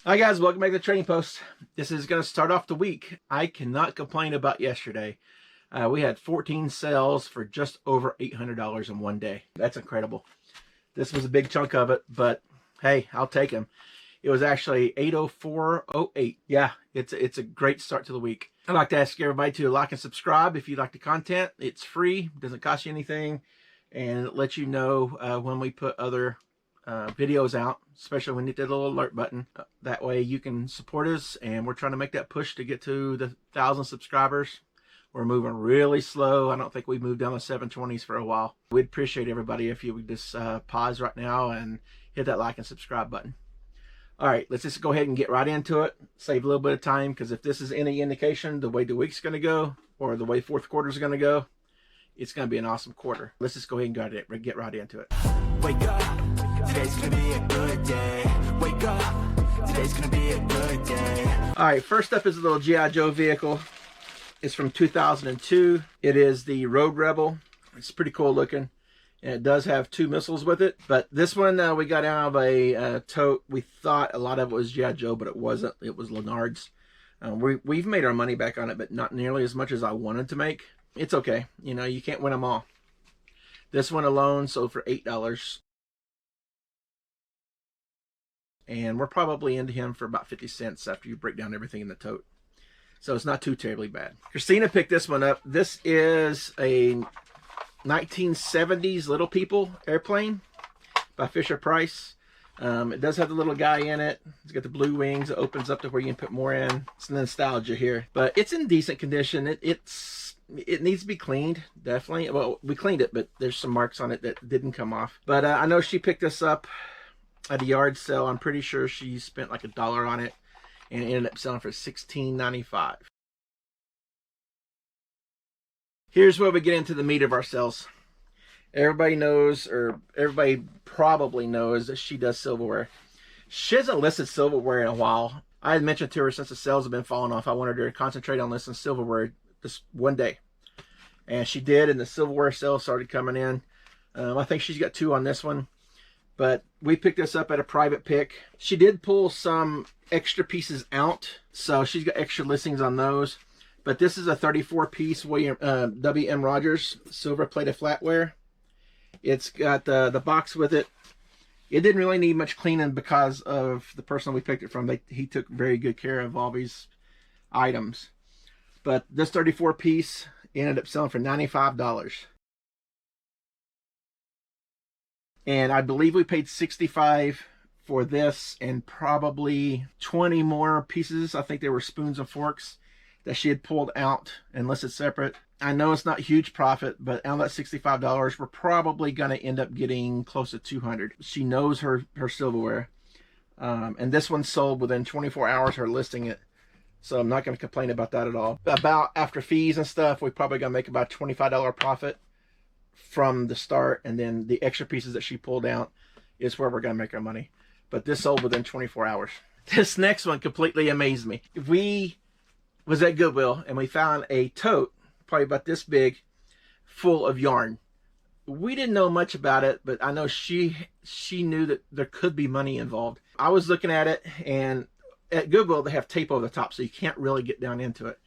Hi guys, welcome back to the Trading Post. This is going to start off the week. I cannot complain about yesterday. We had 14 sales for just over $800 in one day. That's incredible. This was a big chunk of it, but hey, I'll take them. It was actually 804.08. Yeah, it's a great start to the week. I'd like to ask everybody to like and subscribe if you like the content. It's free, doesn't cost you anything, and it lets you know when we put other videos out, especially when you hit the little alert button. That way you can support us, and we're trying to make that push to get to the 1,000 subscribers. We're moving really slow. I don't think we've moved down the 720s for a while. We'd appreciate everybody if you would just pause right now and hit that like and subscribe button. All right, let's just go ahead and get right into it. Save a little bit of time, because if this is any indication the way the week's going to go or the way fourth quarter is going to go, it's going to be an awesome quarter. Let's just go ahead and get right into it. Wake up, today's gonna be a good day. Wake up, today's gonna be a good day. All right, first up is a little G.I. Joe vehicle. It's from 2002. It is the Road Rebel. It's pretty cool looking, and it does have 2 missiles with it. But this one we got out of a tote. We thought a lot of it was G.I. Joe, but it wasn't. It was Lennard's. We've made our money back on it, but not nearly as much as I wanted to make. It's okay. You know, you can't win them all. This one alone sold for $8. And we're probably into him for about 50 cents after you break down everything in the tote. So it's not too terribly bad. Christina picked this one up. This is a 1970s Little People airplane by Fisher-Price. It does have the little guy in it. It's got the blue wings. It opens up to where you can put more in. It's nostalgia here. But it's in decent condition. It needs to be cleaned, definitely. Well, we cleaned it, but there's some marks on it that didn't come off. But I know she picked this up at a yard sale. I'm pretty sure she spent like $1 on it and ended up selling for $16.95. Here's where we get into the meat of our sales. Everybody knows, or everybody probably knows, that she does silverware. She hasn't listed silverware in a while. I had mentioned to her since the sales have been falling off, I wanted her to concentrate on listing silverware this one day. And she did, and the silverware sales started coming in. I think she's got 2 on this one. But we picked this up at a private pick. She did pull some extra pieces out, so she's got extra listings on those. But this is a 34-piece W.M. Rogers silver-plated flatware. It's got the box with it. It didn't really need much cleaning because of the person we picked it from. He took very good care of all these items. But this 34-piece ended up selling for $95. And I believe we paid $65 for this, and probably 20 more pieces. I think they were spoons and forks that she had pulled out and listed separate. I know it's not huge profit, but out of that $65, we're probably going to end up getting close to $200. She knows her silverware. And this one sold within 24 hours her listing it. So I'm not going to complain about that at all. About after fees and stuff, we're probably going to make about $25 profit from the start, and then the extra pieces that she pulled out is where we're going to make our money. But this sold within 24 hours. This next one completely amazed me. We was at Goodwill, and we found a tote, probably about this big, full of yarn. We didn't know much about it, but I know she knew that there could be money involved. I was looking at it, and at Goodwill, they have tape over the top, so you can't really get down into it.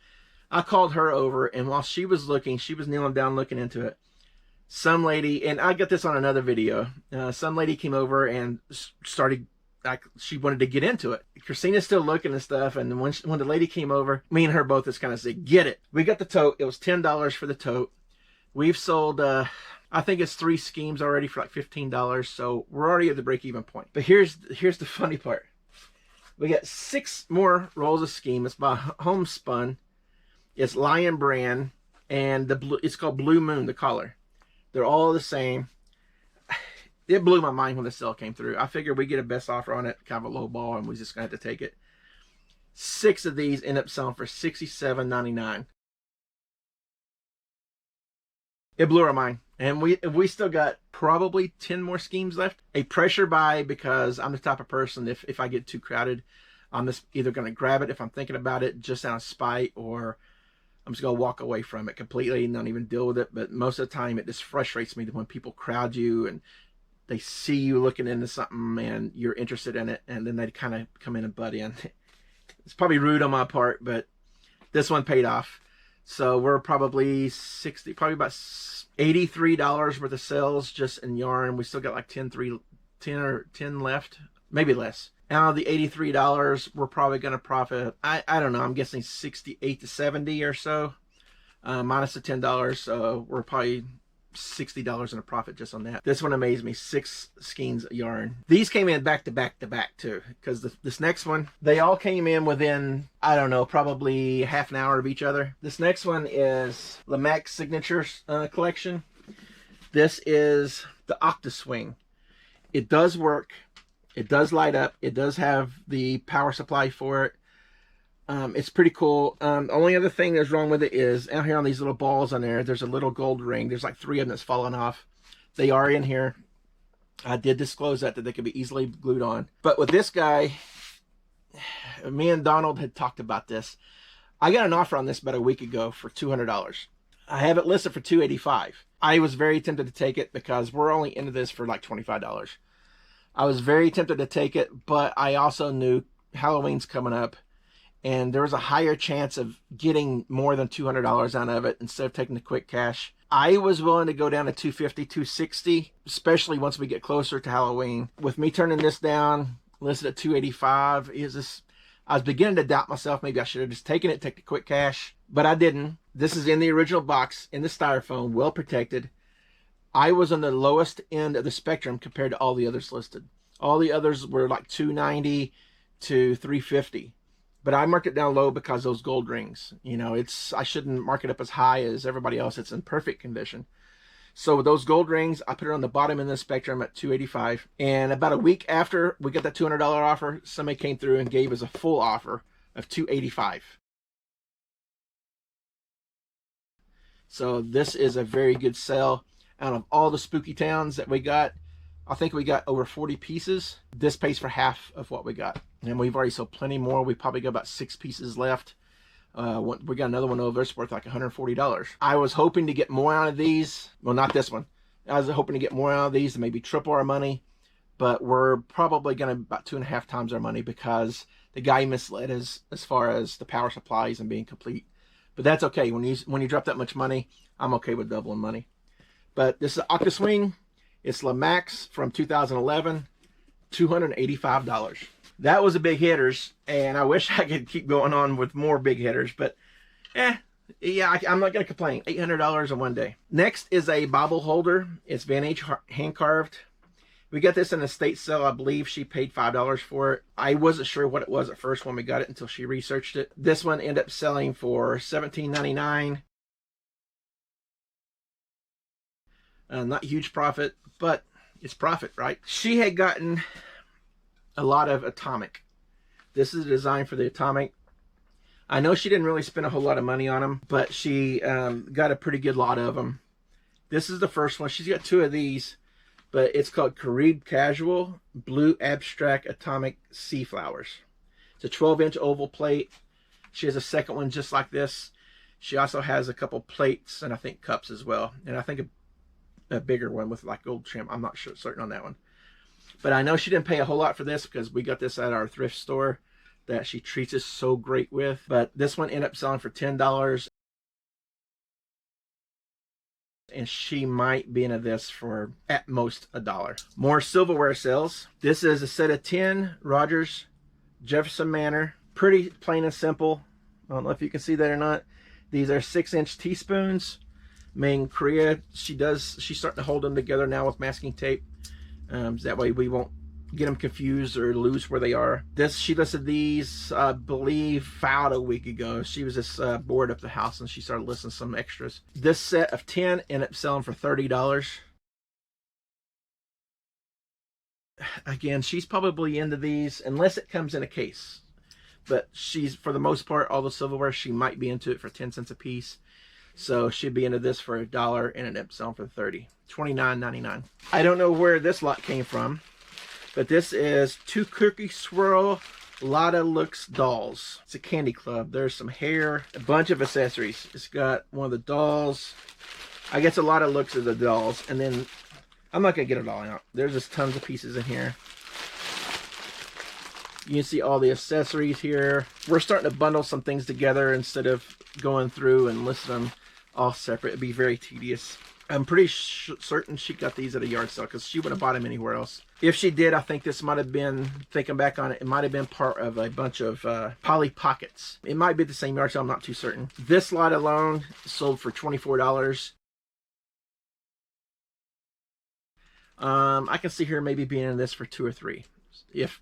I called her over, and while she was looking, she was kneeling down looking into it. Some lady, and I got this on another video, some lady came over and started, like, she wanted to get into it. Christina's still looking and stuff, and when the lady came over, me and her both just kind of said, get it. We got the tote. It was $10 for the tote. We've sold, I think it's 3 schemes already for like $15, so we're already at the break-even point. But here's the funny part. We got 6 more rolls of scheme. It's by Homespun. It's Lion brand, and it's called Blue Moon, the color. They're all the same. It blew my mind when the sale came through. I figured we get a best offer on it, kind of a low ball, and we just gonna have to take it. 6 of these end up selling for $67.99. It blew our mind. And we still got probably 10 more schemes left. A pressure buy, because I'm the type of person, if I get too crowded, I'm just either going to grab it if I'm thinking about it just out of spite, or I'm just going to walk away from it completely and not even deal with it. But most of the time, it just frustrates me when people crowd you and they see you looking into something and you're interested in it, and then they kind of come in and butt in. It's probably rude on my part, but this one paid off. So we're probably probably about $83 worth of sales just in yarn. We still got like 10 left, maybe less. Out of the $83, we're probably going to profit, I don't know, I'm guessing 68 to 70 or so, minus the $10. So we're probably $60 in a profit just on that. This one amazed me. 6 skeins of yarn. These came in back to back to back too, because this next one, they all came in within, I don't know, probably half an hour of each other. This next one is Lemax Signatures collection. This is the Octaswing. It does work. It does light up. It does have the power supply for it. It's pretty cool. The only other thing that's wrong with it is out here on these little balls on there, there's a little gold ring. There's like 3 of them that's fallen off. They are in here. I did disclose that they could be easily glued on. But with this guy, me and Donald had talked about this. I got an offer on this about a week ago for $200. I have it listed for $285. I was very tempted to take it because we're only into this for like $25. I was very tempted to take it, but I also knew Halloween's coming up, and there was a higher chance of getting more than $200 out of it instead of taking the quick cash. I was willing to go down to $250, $260, especially once we get closer to Halloween. With me turning this down, listed at $285, I was beginning to doubt myself. Maybe I should have just taken it, take the quick cash, but I didn't. This is in the original box, in the styrofoam, well protected. I was on the lowest end of the spectrum compared to all the others listed. All the others were like $290 to $350. But I marked it down low because those gold rings. You know, I shouldn't mark it up as high as everybody else. It's in perfect condition. So with those gold rings, I put it on the bottom end of the spectrum at $285. And about a week after we got that $200 offer, somebody came through and gave us a full offer of $285. So this is a very good sell. Out of all the spooky towns that we got, I think we got over 40 pieces. This pays for half of what we got. And we've already sold plenty more. We probably got about 6 pieces left. We got another one over. It's worth like $140. I was hoping to get more out of these. Well, not this one. I was hoping to get more out of these and maybe triple our money. But we're probably going to about 2.5 times our money because the guy misled us as far as the power supplies and being complete. But that's okay. When you drop that much money, I'm okay with doubling money. But this is Octaswing. It's Lemax from 2011, $285. That was a big hitters, and I wish I could keep going on with more big hitters, but yeah, I'm not going to complain. $800 in one day. Next is a bobble holder. It's Vantage hand carved. We got this in a estate sale. I believe she paid $5 for it. I wasn't sure what it was at first when we got it until she researched it. This one ended up selling for $17.99. Not huge profit, but it's profit, right? She had gotten a lot of Atomic. This is a design for the Atomic. I know she didn't really spend a whole lot of money on them, but she got a pretty good lot of them. This is the first one. She's got 2 of these, but it's called Carib Casual Blue Abstract Atomic Sea Flowers. It's a 12-inch oval plate. She has a second one just like this. She also has a couple plates and I think cups as well. And I think a bigger one with like gold trim. I'm not certain on that one. But I know she didn't pay a whole lot for this because we got this at our thrift store that she treats us so great with. But this one ended up selling for $10. And she might be into this for at most $1. More silverware sales. This is a set of 10 Rogers Jefferson Manor. Pretty plain and simple. I don't know if you can see that or not. These are 6-inch teaspoons. Made in Korea. She's starting to hold them together now with masking tape. So that way we won't get them confused or lose where they are. She listed these, I believe, about a week ago. She was just bored up the house and she started listing some extras. This set of 10 ended up selling for $30. Again, she's probably into these unless it comes in a case. But she's, for the most part, all the silverware, she might be into it for 10 cents a piece. So she'd be into this for $1 and ended up selling for $30. $29.99. I don't know where this lot came from, but this is 2 Cookie Swirl Lotta Looks dolls. It's a candy club. There's some hair, a bunch of accessories. It's got one of the dolls. I guess a lot of looks of the dolls, and then I'm not going to get it all out. There's just tons of pieces in here. You can see all the accessories here. We're starting to bundle some things together instead of going through and listing them all separate. It'd be very tedious. I'm pretty certain she got these at a yard sale because she wouldn't have bought them anywhere else. If she did, I think this might have been, thinking back on it, it might have been part of a bunch of Polly Pockets. It might be the same yard sale, I'm not too certain. This lot alone sold for $24. I can see her maybe being in this for 2 or 3. If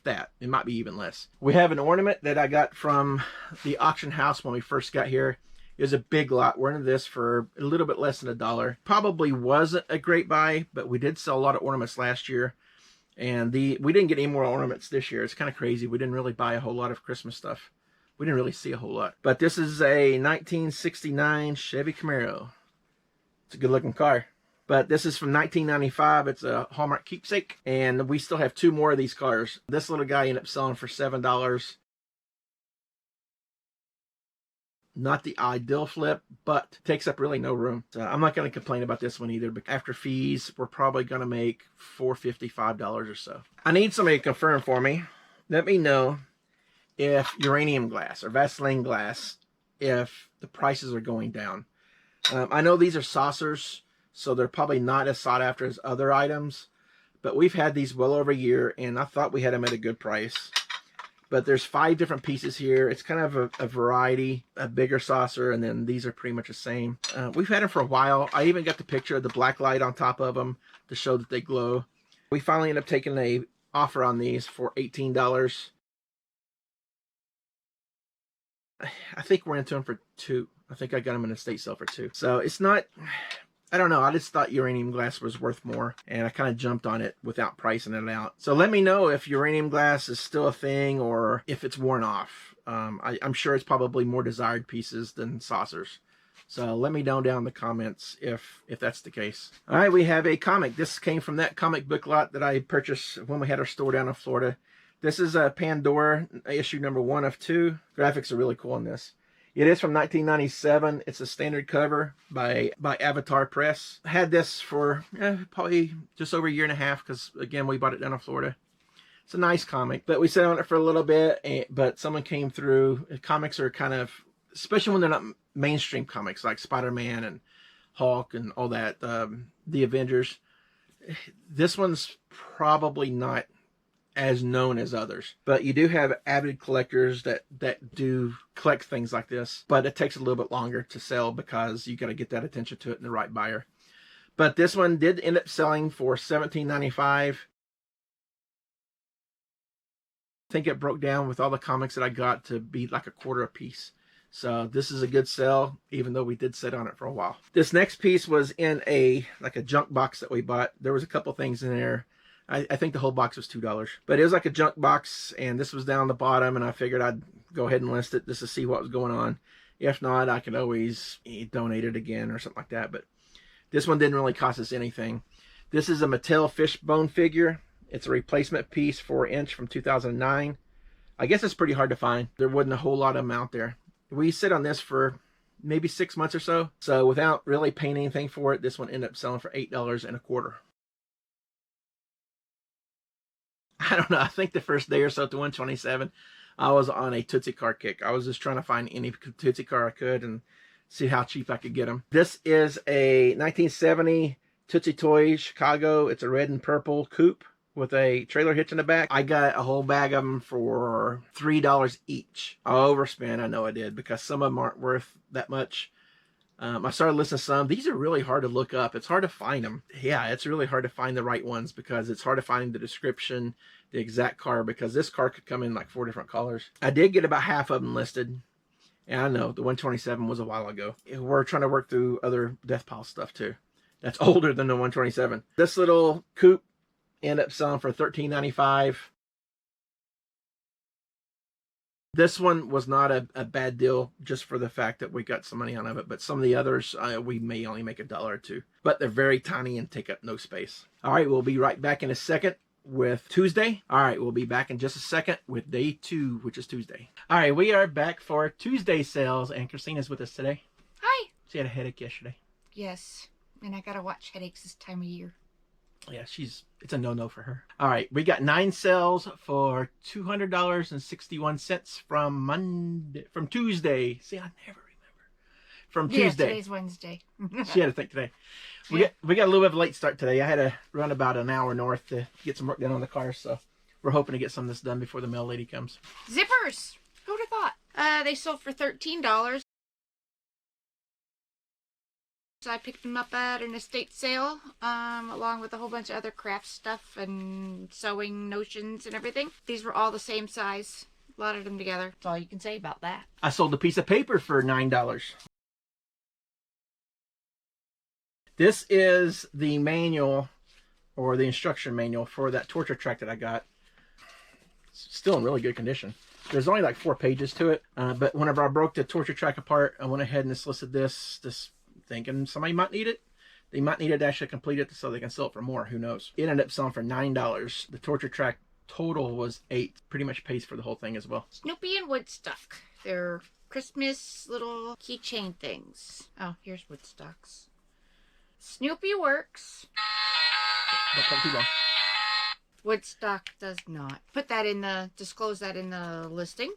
that, it might be even less. We have an ornament that I got from the auction house when we first got here. It was a big lot. We're into this for a little bit less than $1. Probably wasn't a great buy, but we did sell a lot of ornaments last year, and we didn't get any more ornaments this year. It's kind of crazy. We didn't really buy a whole lot of Christmas stuff. We didn't really see a whole lot. But this is a 1969 Chevy Camaro. It's a good looking car. But this is from 1995. It's a Hallmark keepsake. And we still have 2 more of these cars. This little guy ended up selling for $7. Not the ideal flip, but takes up really no room. So I'm not going to complain about this one either. But after fees, we're probably going to make $4.50, $5 or so. I need somebody to confirm for me. Let me know if uranium glass or Vaseline glass, if the prices are going down. I know these are saucers, so they're probably not as sought after as other items, but we've had these well over a year, and I thought we had them at a good price. But there's 5 different pieces here. It's kind of a variety, a bigger saucer, and then these are pretty much the same. We've had them for a while. I even got the picture of the black light on top of them to show that they glow. We finally ended up taking a offer on these for $18. I think we're into them for $2. I think I got them in a estate sale for $2. So it's not, I don't know. I just thought uranium glass was worth more, and I kind of jumped on it without pricing it out. So let me know if uranium glass is still a thing or if it's worn off. I'm sure it's probably more desired pieces than saucers. So let me know down in the comments if that's the case. All right, we have a comic. This came from that comic book lot that I purchased when we had our store down in Florida. This is a Pandora, issue number 1 of 2. Graphics are really cool in this. It is from 1997. It's a standard cover by Avatar Press. I had this for probably just over a year and a half because, again, we bought it down in Florida. It's a nice comic, but we sat on it for a little bit, but someone came through. Comics are kind of, especially when they're not mainstream comics like Spider-Man and Hulk and all that, the Avengers. This one's probably not as known as others, but you do have avid collectors that do collect things like this, but it takes a little bit longer to sell because you got to get that attention to it and the right buyer. But this one did end up selling for $17.95. I think it broke down with all the comics that I got to be like $1/4 a piece. So this is a good sell, even though we did sit on it for a while. This next piece was in a junk box that we bought. There was a couple things in there. I think the whole box was $2, but it was like a junk box, and this was down the bottom, and I figured I'd go ahead and list it just to see what was going on. If not, I could always donate it again or something like that, but this one didn't really cost us anything. This is a Mattel Fishbone figure. It's a replacement piece, 4-inch from 2009. I guess it's pretty hard to find. There wasn't a whole lot of them out there. We sit on this for maybe 6 months or so. So without really paying anything for it, this one ended up selling for $8.25. I don't know. I think the first day or so at the 127, I was on a Tootsie car kick. I was just trying to find any Tootsie car I could and see how cheap I could get them. This is a 1970 Tootsie Toys Chicago. It's a red and purple coupe with a trailer hitch in the back. I got a whole bag of them for $3 each. I overspent, I know I did, because some of them aren't worth that much. I started listening to some. These are really hard to look up. It's hard to find them. Yeah, it's really hard to find the right ones because it's hard to find the description, the exact car, because this car could come in like 4 different colors. I did get about half of them listed. And I know the 127 was a while ago. We're trying to work through other death pile stuff too. That's older than the 127. This little coupe ended up selling for $13.95. This one was not a bad deal just for the fact that we got some money out of it. But some of the others, we may only make $1 or $2. But they're very tiny and take up no space. All right, we'll be right back in a second with Tuesday. All right, we'll be back in just a second with day 2, which is Tuesday. All right, we are back for Tuesday sales, and Christina's with us today. Hi. She had a headache yesterday. Yes, and I gotta watch headaches this time of year. Yeah, it's a no-no for her. All right, we got 9 sales for $200.61 from Tuesday. See, I never remember. From Tuesday. Yeah, today's Wednesday. She had to think today. We got a little bit of a late start today. I had to run about an hour north to get some work done on the car, so we're hoping to get some of this done before the mail lady comes. Zippers! Who'd have thought? They sold for $13. So I picked them up at an estate sale, along with a whole bunch of other craft stuff and sewing notions and everything. These were all the same size. Lotted them together. That's all you can say about that. I sold a piece of paper for $9. This is the manual, or the instruction manual for that torture track that I got. It's still in really good condition. There's only like 4 pages to it, but whenever I broke the torture track apart, I went ahead and solicited this thinking somebody might need it. They might need it to actually complete it so they can sell it for more. Who knows? It ended up selling for $9. The torture track total was $8. Pretty much pays for the whole thing as well. Snoopy and Woodstock. They're Christmas little keychain things. Oh, here's Woodstocks. Snoopy works. Don't come too long. Woodstock does not. Disclose that in the listing.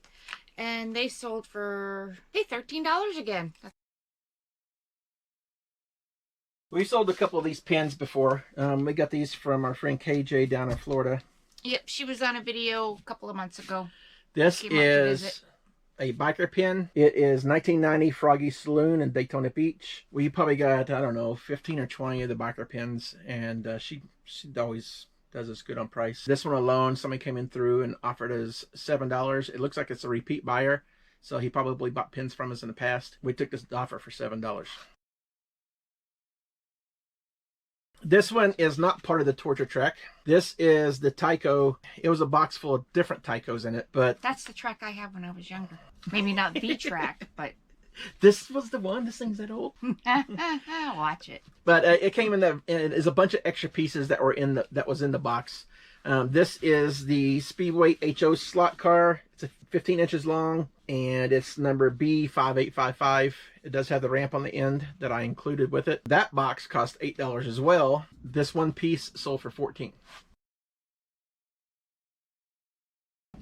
And they sold for, hey, $13 again. We sold a couple of these pins before. We got these from our friend KJ down in Florida. Yep, she was on a video a couple of months ago. This is a biker pin. It is 1990 Froggy Saloon in Daytona Beach. We probably got, I don't know, 15 or 20 of the biker pins, and she always does us good on price. This one alone, somebody came in through and offered us $7. It looks like it's a repeat buyer, so he probably bought pins from us in the past. We took this offer for $7. This one is not part of the torture track. This is the Tyco. It was a box full of different Tycos in it, but... That's the track I had when I was younger. Maybe not the track, but... This was the one? This thing's that old? Watch it. But it came in and there's a bunch of extra pieces that was in the box. This is the Speedway HO slot car. It's 15 inches long, and it's number B5855. It does have the ramp on the end that I included with it. That box cost $8 as well. This one piece sold for $14.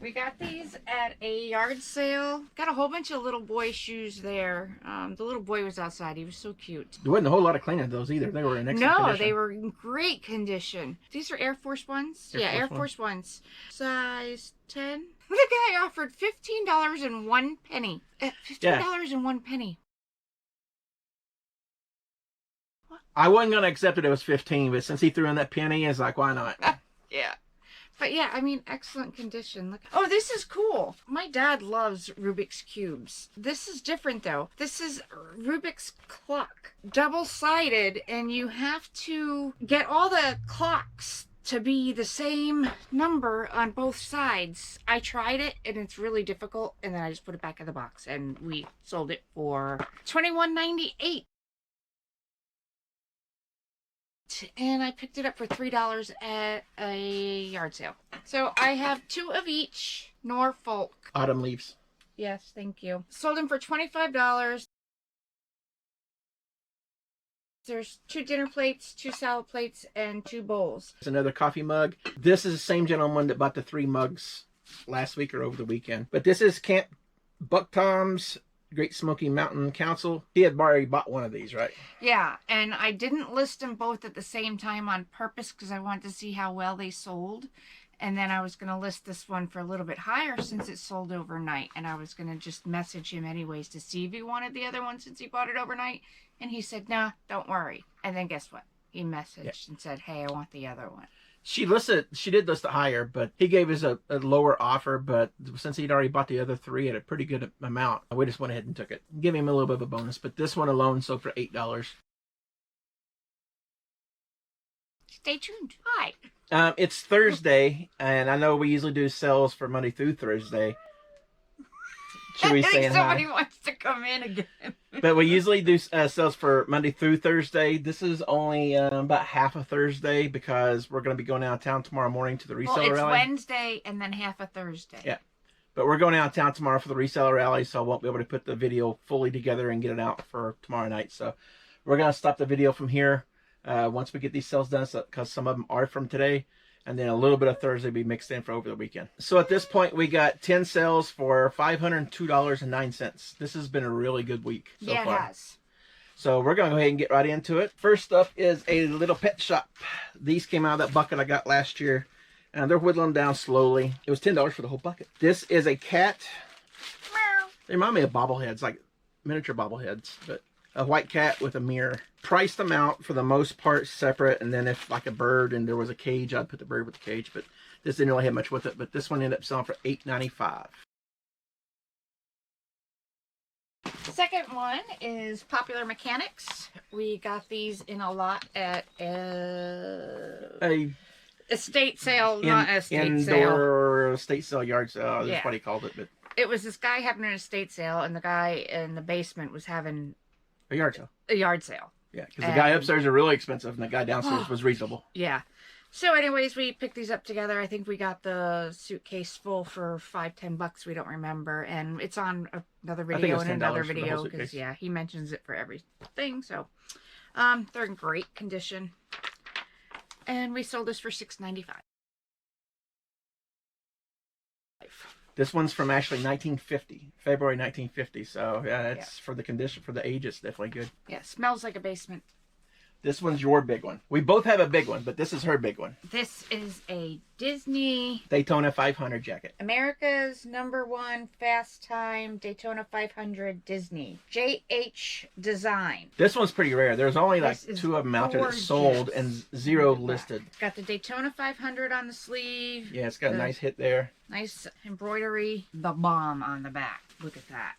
We got these at a yard sale. Got a whole bunch of little boy shoes there. The little boy was outside. He was so cute. There wasn't a whole lot of cleaning of those either. They were in excellent condition. No, they were in great condition. These are Air Force Ones? Air Force Ones. Size 10. The guy offered $15 and 1 penny. $15 and 1 penny. What? I wasn't going to accept it. It was 15, but since he threw in that penny, it's like, why not? Yeah. But yeah, I mean, excellent condition. Look. Oh, this is cool. My dad loves Rubik's Cubes. This is different, though. This is Rubik's Clock. Double-sided, and you have to get all the clocks to be the same number on both sides. I tried it, and it's really difficult, and then I just put it back in the box, and we sold it for $21.98. And I picked it up for $3 at a yard sale. So I have 2 of each. Norfolk. Autumn leaves. Yes, thank you. Sold them for $25. There's 2 dinner plates, 2 salad plates, and 2 bowls. It's another coffee mug. This is the same gentleman that bought the 3 mugs last week or over the weekend. But this is Camp Buck Tom's Great Smoky Mountain Council. He had already bought one of these, right? Yeah, and I didn't list them both at the same time on purpose because I wanted to see how well they sold. And then I was going to list this one for a little bit higher since it sold overnight. And I was going to just message him anyways to see if he wanted the other one since he bought it overnight. And he said, nah, don't worry. And then guess what? He messaged and said, hey, I want the other one. She did list it higher, but he gave us a lower offer. But since he'd already bought the other 3 at a pretty good amount, we just went ahead and took it. Give him a little bit of a bonus. But this one alone sold for $8. Stay tuned. Hi. It's Thursday, and I know we usually do sales for Monday through Thursday. Should we I think say somebody hi? wants to come in again. But we usually do sales for Monday through Thursday. This is only about half of Thursday because we're going to be going out of town tomorrow morning to the reseller rally. Wednesday and then half of Thursday. Yeah. But we're going out of town tomorrow for the reseller rally, so I won't be able to put the video fully together and get it out for tomorrow night. So we're going to stop the video from here. once we get these sales done, because some of them are from today. And then a little bit of Thursday will be mixed in for over the weekend. So at this point, we got 10 sales for $502.09. This has been a really good week so far. It has. So we're going to go ahead and get right into it. First up is a little pet shop. These came out of that bucket I got last year. And they're whittling down slowly. It was $10 for the whole bucket. This is a cat. Meow. They remind me of bobbleheads, like miniature bobbleheads, but a white cat with a mirror. Priced them out for the most part separate, and then if like a bird and there was a cage, I'd put the bird with the cage, but this didn't really have much with it. But this one ended up selling for $8.95. Second one is Popular Mechanics. We got these in a lot at A estate sale, not estate sale. Indoor estate sale, yard sale, that's Yeah. what he called it. But It was this guy having an estate sale, and the guy in the basement was having a yard sale. a yard sale. Yeah, because the guy upstairs are really expensive, and the guy downstairs was reasonable. Yeah. So anyways, we picked these up together. I think we got the suitcase full for $5-10. We don't remember. And it's on another I think it video was and another $10 for the video whole because, suitcase. yeah, he mentions it for everything. So they're in great condition. And we sold this for $6.95. This one's from actually 1950, February 1950. So yeah, it's for the condition, for the age, it's definitely good. Yeah, smells like a basement. This one's your big one. We both have a big one, but this is her big one. This is a Disney Daytona 500 jacket. America's #1 Fast Time Daytona 500 Disney. JH Design. This one's pretty rare. There's only like This is 2 of them out there that gorgeous. sold and 0 Look at that. listed. Got the Daytona 500 on the sleeve. Yeah, it's got a The- nice hit there. Nice embroidery. The bomb on the back. Look at that.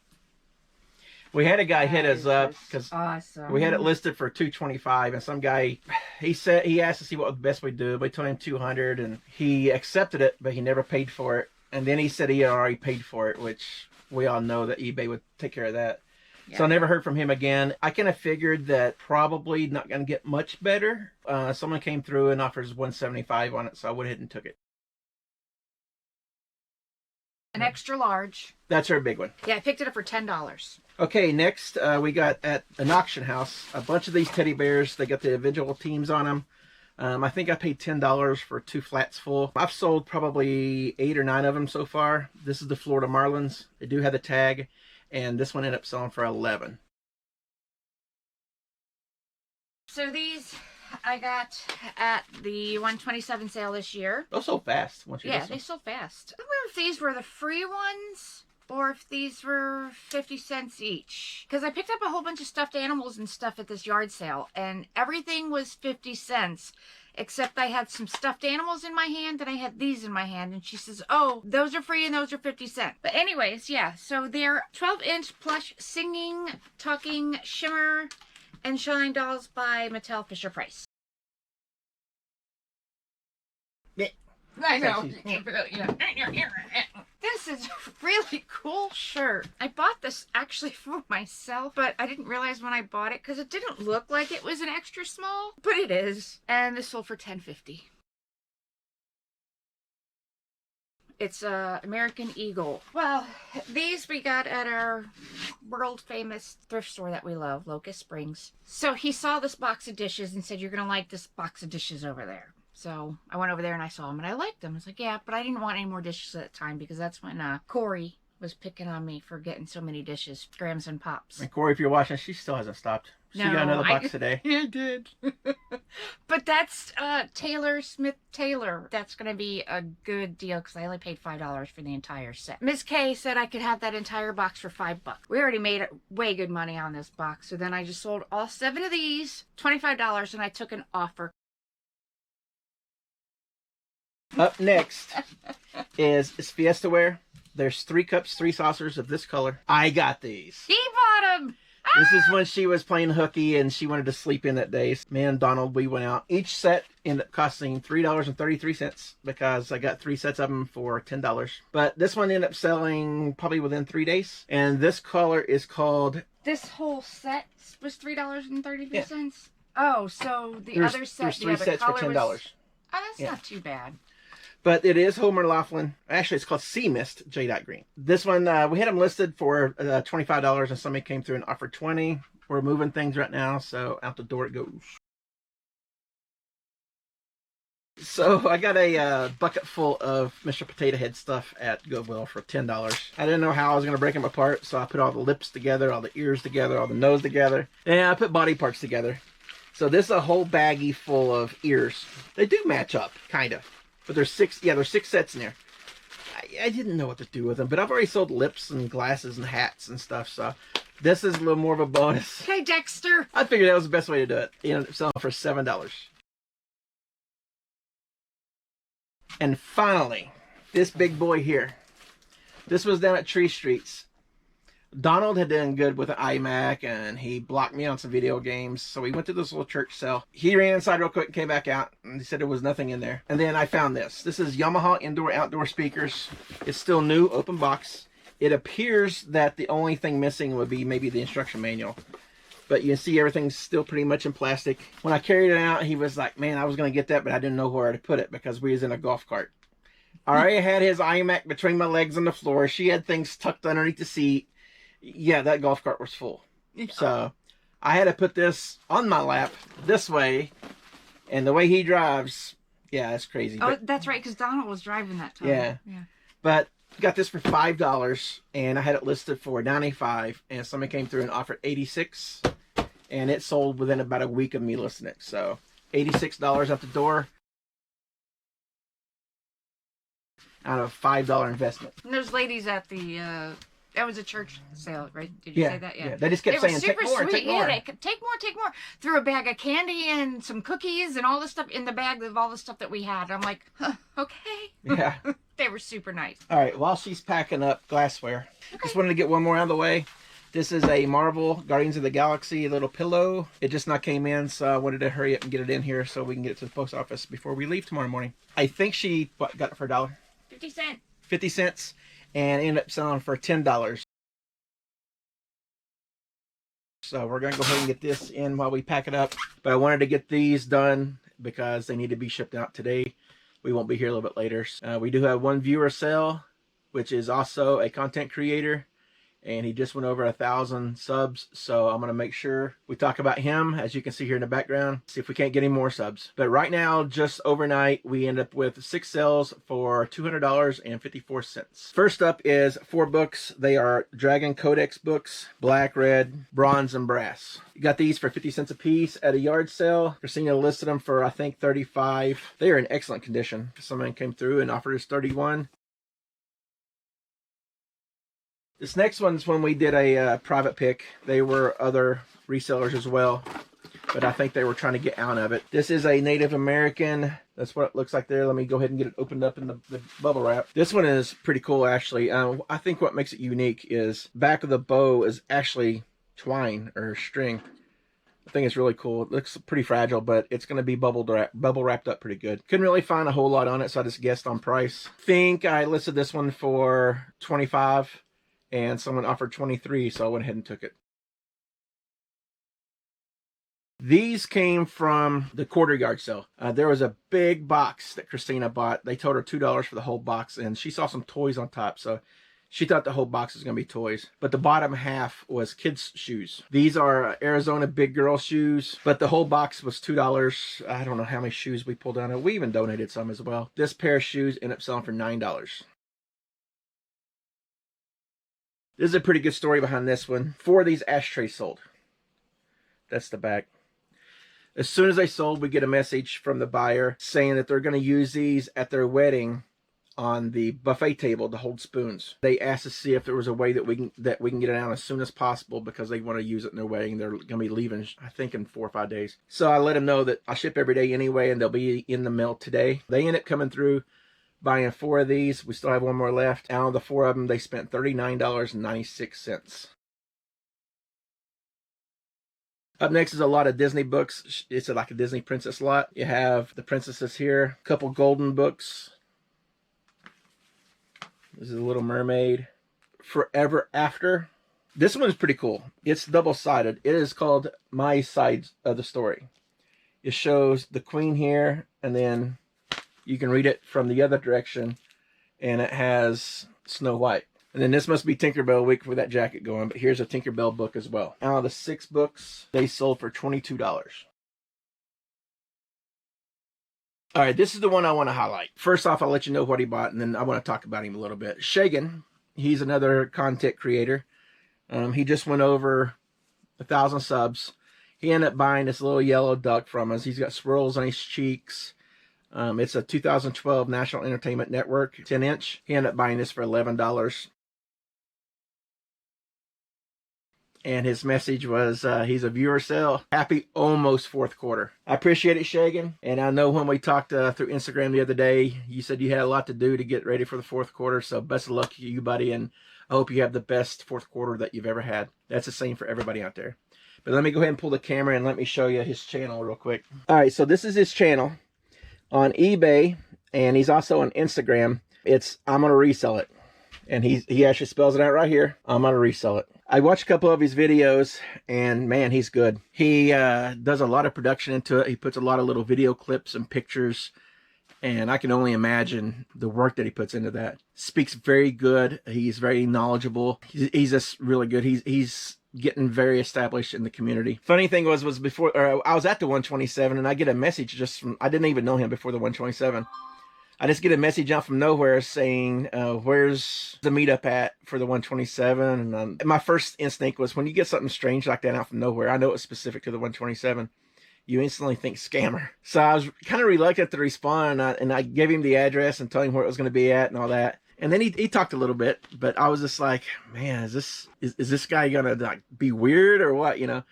We had a guy hit That us is up just because awesome. we had it listed for $225, and some guy he asked to see what was the best we do. We told him $200, and he accepted it, but he never paid for it. And then he said he had already paid for it, which we all know that eBay would take care of that. Yeah. So I never heard from him again. I kind of figured that probably not going to get much better. Someone came through and offers $175 on it, so I went ahead and took it. An extra large. That's our big one. Yeah, I picked it up for $10. Okay, next we got at an auction house a bunch of these teddy bears. They got the individual teams on them. I think I paid $10 for 2 flats full. I've sold probably 8 or 9 of them so far. This is the Florida Marlins. They do have the tag, and this one ended up selling for $11. So these I got at the 127 sale this year. Those sold fast once you Yeah, get they them. sold fast. I don't remember if these were the free ones or if these were 50 cents each. Because I picked up a whole bunch of stuffed animals and stuff at this yard sale, and everything was 50 cents. Except I had some stuffed animals in my hand and I had these in my hand. And she says, oh, those are free and those are 50 cents. But anyways, yeah. So they're 12-inch plush singing, talking, shimmer, and shine dolls by Mattel Fisher-Price. I know. This is a really cool shirt. I bought this actually for myself, but I didn't realize when I bought it because it didn't look like it was an extra small, but it is. And this sold for $10.50. It's American Eagle. Well, these we got at our world famous thrift store that we love, Locust Springs. So he saw this box of dishes and said, you're going to like this box of dishes over there. So I went over there and I saw them and I liked them. I was like, yeah, but I didn't want any more dishes at the time because that's when Corey was picking on me for getting so many dishes, grams and pops. And Corey, if you're watching, she still hasn't stopped. She got another box today. I did. But that's Taylor Smith Taylor. That's going to be a good deal because I only paid $5 for the entire set. Miss K said I could have that entire box for $5. We already made way good money on this box. So then I just sold all 7 of these, $25, and I took an offer. Up next is Fiesta Ware. There's 3 cups, 3 saucers of this color. I got these. He bought them! This is when she was playing hooky and she wanted to sleep in that day. Me and Donald, we went out. Each set ended up costing $3.33 because I got 3 sets of them for $10. But this one ended up selling probably within 3 days. And this color is called... This whole set was $3.33? Yeah. Oh, so There's 3 sets for $10. Oh, that's not too bad. But it is Homer Laughlin. Actually, it's called Sea Mist J. Green. This one, we had them listed for $25, and somebody came through and offered $20. We're moving things right now, so out the door it goes. So I got a bucket full of Mr. Potato Head stuff at Goodwill for $10. I didn't know how I was going to break them apart, so I put all the lips together, all the ears together, all the nose together, and I put body parts together. So this is a whole baggie full of ears. They do match up, kind of. But there's six sets in there. I didn't know what to do with them, but I've already sold lips and glasses and hats and stuff, so this is a little more of a bonus. Okay, Dexter. I figured that was the best way to do it. You know, selling for $7. And finally, this big boy here. This was down at Tree Streets. Donald had done good with an iMac, and he blocked me on some video games. So we went to this little church sale. He ran inside real quick and came back out, and he said there was nothing in there. And then I found this. This is Yamaha indoor-outdoor speakers. It's still new, open box. It appears that the only thing missing would be maybe the instruction manual. But you can see everything's still pretty much in plastic. When I carried it out, he was like, man, I was going to get that, but I didn't know where to put it because we was in a golf cart. I already had his iMac between my legs on the floor. She had things tucked underneath the seat. Yeah, that golf cart was full. So I had to put this on my lap this way. And the way he drives, yeah, it's crazy. Oh, but, that's right, because Donald was driving that time. Yeah. But got this for $5, and I had it listed for $95, and somebody came through and offered $86, and it sold within about a week of me listing it. So $86 out the door out of a $5 investment. And those ladies at the that was a church sale, right? Did you say that? Yeah. They just kept saying, take more, take more. They could take more, take more. Threw a bag of candy and some cookies and all the stuff in the bag of all the stuff that we had. I'm like, huh, okay. Yeah. They were super nice. All right, while she's packing up glassware, just wanted to get one more out of the way. This is a Marvel Guardians of the Galaxy little pillow. It just not came in, so I wanted to hurry up and get it in here so we can get it to the post office before we leave tomorrow morning. I think she got it for $1. 50 cents. 50 cents, and ended up selling for $10. So we're going to go ahead and get this in while we pack it up. But I wanted to get these done because they need to be shipped out today. We won't be here a little bit later. We do have one viewer sale, which is also a content creator. And he just went over 1,000 subs. So I'm going to make sure we talk about him, as you can see here in the background. See if we can't get any more subs. But right now, just overnight, we end up with 6 sales for $200.54. First up is 4 books. They are Dragon Codex books, black, red, bronze, and brass. You got these for 50 cents a piece at a yard sale. Christina listed them for, I think, $35. They are in excellent condition. Someone came through and offered us $31. This next one's when we did a private pick. They were other resellers as well, but I think they were trying to get out of it. This is a Native American. That's what it looks like there. Let me go ahead and get it opened up in the bubble wrap. This one is pretty cool, actually. I think what makes it unique is back of the bow is actually twine or string. I think it's really cool. It looks pretty fragile, but it's going to be bubble wrapped up pretty good. Couldn't really find a whole lot on it, so I just guessed on price. Think I listed this one for $25. And someone offered $23, so I went ahead and took it. These came from the quarter yard sale. There was a big box that Christina bought. They told her $2 for the whole box, and she saw some toys on top, so she thought the whole box was going to be toys. But the bottom half was kids' shoes. These are Arizona big girl shoes, but the whole box was $2. I don't know how many shoes we pulled down. We even donated some as well. This pair of shoes ended up selling for $9. This is a pretty good story behind this one. 4 of these ashtrays sold. That's the back. As soon as they sold, we get a message from the buyer saying that they're going to use these at their wedding on the buffet table to hold spoons. They asked to see if there was a way that we can get it out as soon as possible because they want to use it in their wedding. They're going to be leaving, I think, in 4 or 5 days. So I let them know that I ship every day anyway, and they'll be in the mail today. They end up coming through, buying 4 of these. We still have 1 more left. Out of the 4 of them, they spent $39.96. Up next is a lot of Disney books. It's like a Disney princess lot. You have the princesses here. A couple golden books. This is a Little Mermaid. Forever After. This one is pretty cool. It's double-sided. It is called My Side of the Story. It shows the queen here, and then you can read it from the other direction, and it has Snow White. And then this must be Tinkerbell week for that jacket going, but here's a Tinkerbell book as well. Out of the 6 books, they sold for $22. All right, this is the one I want to highlight. First off, I'll let you know what he bought, and then I want to talk about him a little bit. Shagan, he's another content creator. He just went over 1,000 subs. He ended up buying this little yellow duck from us. He's got swirls on his cheeks. It's a 2012 National Entertainment Network 10-inch. He ended up buying this for $11. And his message was, he's a viewer sale. Happy almost fourth quarter. I appreciate it, Shagan. And I know when we talked through Instagram the other day, you said you had a lot to do to get ready for the fourth quarter. So best of luck to you, buddy. And I hope you have the best fourth quarter that you've ever had. That's the same for everybody out there. But let me go ahead and pull the camera and let me show you his channel real quick. All right, so this is his channel on eBay. And he's also on Instagram. It's I'm Gonna Resell It. And he actually spells it out right here. I'm gonna resell it. I watched a couple of his videos, and man, he's good. He does a lot of production into it. He puts a lot of little video clips and pictures, and I can only imagine the work that he puts into that. Speaks very good. He's very knowledgeable. He's just really good. He's getting very established in the community. Funny thing was before, or I was at the 127, and I get a message just from, I didn't even know him before the 127. I just get a message out from nowhere saying, where's the meetup at for the 127? And my first instinct was, when you get something strange like that out from nowhere, I know it's specific to the 127, you instantly think scammer. So I was kind of reluctant to respond, and I gave him the address and told him where it was going to be at and all that. And then he talked a little bit, but I was just like, man, is this guy going to like be weird or what, you know?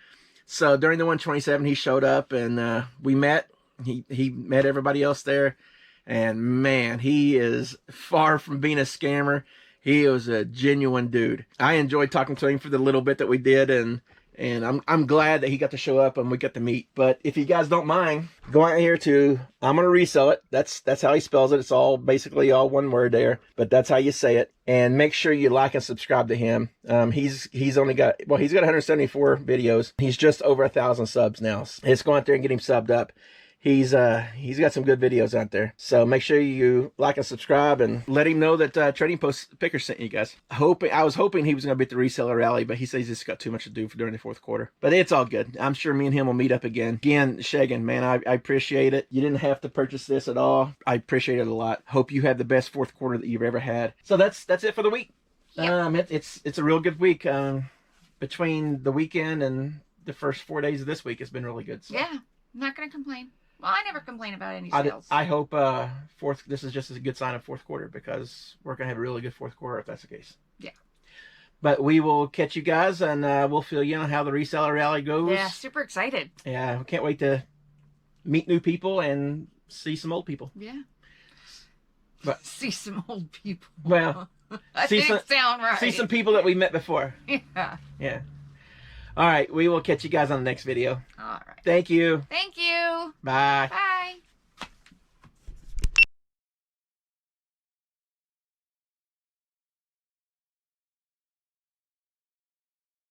So during the 127, he showed up, and we met. He met everybody else there. And man, he is far from being a scammer. He was a genuine dude. I enjoyed talking to him for the little bit that we did, and I'm glad that he got to show up and we got to meet. But if you guys don't mind, go out here to I'm Gonna Resell It. That's how he spells it. It's all basically all one word there, but that's how you say it. And make sure you like and subscribe to him. He's only got, well, he's got 174 videos. He's just over 1,000 subs now. Let's go out there and get him subbed up. He's got some good videos out there. So make sure you like and subscribe, and let him know that Trading Post Pickers sent you guys. I was hoping he was going to be at the reseller rally, but he says he's just got too much to do during the fourth quarter. But it's all good. I'm sure me and him will meet up again. Again, Shagan, man, I appreciate it. You didn't have to purchase this at all. I appreciate it a lot. Hope you have the best fourth quarter that you've ever had. So that's it for the week. Yep. It's a real good week. Between the weekend and the first 4 days of this week, it's been really good. So. Yeah, I'm not going to complain. Well, I never complain about any sales. I hope this is just a good sign of fourth quarter, because we're going to have a really good fourth quarter if that's the case. Yeah. But we will catch you guys, and we'll fill you in on how the reseller rally goes. Yeah, super excited. Yeah, we can't wait to meet new people and see some old people. Yeah. But see some old people. Well, that didn't sound right. See some people that we met before. Yeah. Yeah. All right, we will catch you guys on the next video. All right. Thank you. Thank you. Bye. Bye.